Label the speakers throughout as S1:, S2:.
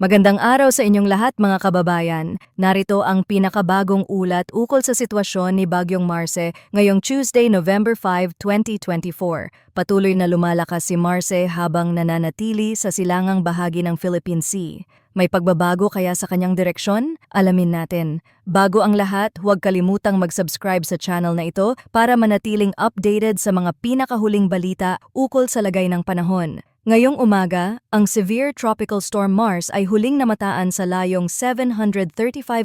S1: Magandang araw sa inyong lahat mga kababayan. Narito ang pinakabagong ulat ukol sa sitwasyon ni Bagyong Marce ngayong Tuesday, November 5, 2024. Patuloy na lumalakas si Marce habang nananatili sa silangang bahagi ng Philippine Sea. May pagbabago kaya sa kanyang direksyon? Alamin natin. Bago ang lahat, huwag kalimutang mag-subscribe sa channel na ito para manatiling updated sa mga pinakahuling balita ukol sa lagay ng panahon. Ngayong umaga, ang severe tropical storm Mars ay huling namataan sa layong 735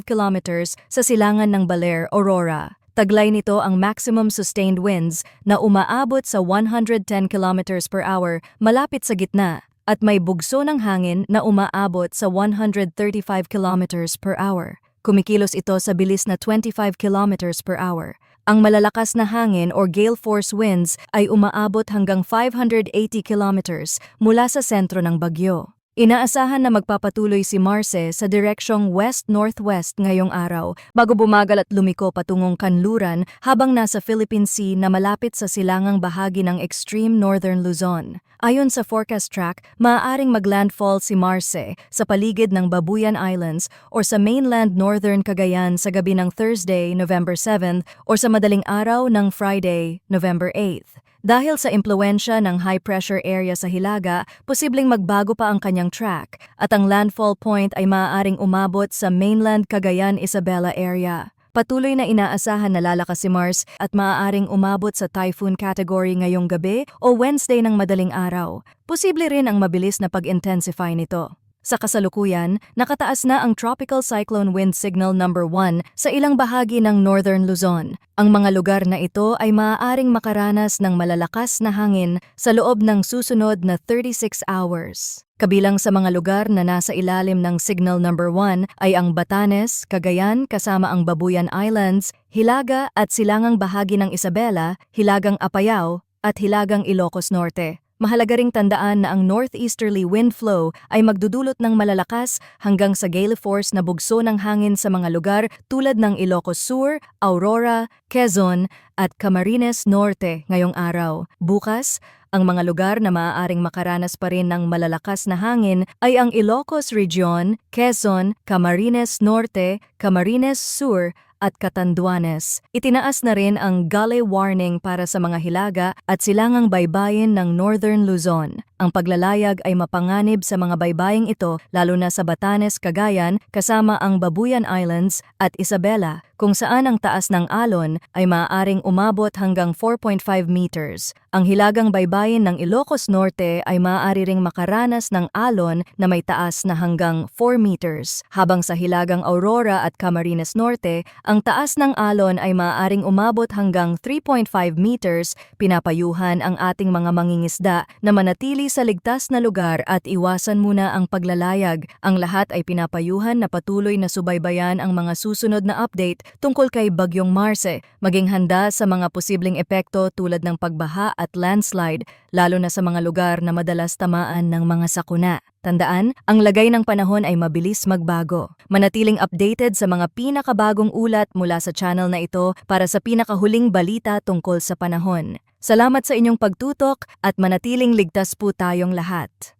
S1: kilometers sa silangan ng Baler, Aurora. Taglay nito ang maximum sustained winds na umaabot sa 110 kilometers per hour malapit sa gitna at may bugso ng hangin na umaabot sa 135 kilometers per hour. Kumikilos ito sa bilis na 25 kilometers per hour. Ang malalakas na hangin or gale force winds ay umaabot hanggang 580 kilometers mula sa sentro ng bagyo. Inaasahan na magpapatuloy si Marce sa direksyong west-northwest ngayong araw bago bumagal at lumiko patungong kanluran habang nasa Philippine Sea na malapit sa silangang bahagi ng extreme northern Luzon. Ayon sa forecast track, maaaring maglandfall si Marce sa paligid ng Babuyan Islands or sa mainland northern Cagayan sa gabi ng Thursday, November 7 or sa madaling araw ng Friday, November 8. Dahil sa impluwensya ng high-pressure area sa Hilaga, posibleng magbago pa ang kanyang track at ang landfall point ay maaaring umabot sa mainland Cagayan Isabela area. Patuloy na inaasahan na lalakas si Mars at maaaring umabot sa typhoon category ngayong gabi o Wednesday ng madaling araw. Posible rin ang mabilis na pag-intensify nito. Sa kasalukuyan, nakataas na ang Tropical Cyclone Wind Signal number 1 sa ilang bahagi ng Northern Luzon. Ang mga lugar na ito ay maaaring makaranas ng malalakas na hangin sa loob ng susunod na 36 hours. Kabilang sa mga lugar na nasa ilalim ng Signal number 1 ay ang Batanes, Cagayan kasama ang Babuyan Islands, Hilaga at silangang bahagi ng Isabela, Hilagang Apayao at Hilagang Ilocos Norte. Mahalaga ring tandaan na ang northeasterly wind flow ay magdudulot ng malalakas hanggang sa gale force na bugso ng hangin sa mga lugar tulad ng Ilocos Sur, Aurora, Quezon at Camarines Norte ngayong araw. Bukas, ang mga lugar na maaaring makaranas pa rin ng malalakas na hangin ay ang Ilocos Region, Quezon, Camarines Norte, Camarines Sur, at Catanduanes. Itinaas na rin ang gale warning para sa mga hilaga at silangang baybayin ng Northern Luzon. Ang paglalayag ay mapanganib sa mga baybaying ito lalo na sa Batanes, Cagayan kasama ang Babuyan Islands at Isabela kung saan ang taas ng alon ay maaaring umabot hanggang 4.5 meters. Ang hilagang baybayin ng Ilocos Norte ay maaari ring makaranas ng alon na may taas na hanggang 4 meters, habang sa hilagang Aurora at Camarines Norte, ang taas ng alon ay maaaring umabot hanggang 3.5 meters. Pinapayuhan ang ating mga mangingisda na manatili sa ligtas na lugar at iwasan muna ang paglalayag. Ang lahat ay pinapayuhan na patuloy na subaybayan ang mga susunod na update tungkol kay Bagyong Marce, maging handa sa mga posibleng epekto tulad ng pagbaha at landslide, lalo na sa mga lugar na madalas tamaan ng mga sakuna. Tandaan, ang lagay ng panahon ay mabilis magbago. Manatiling updated sa mga pinakabagong ulat mula sa channel na ito para sa pinakahuling balita tungkol sa panahon. Salamat sa inyong pagtutok at manatiling ligtas po tayong lahat.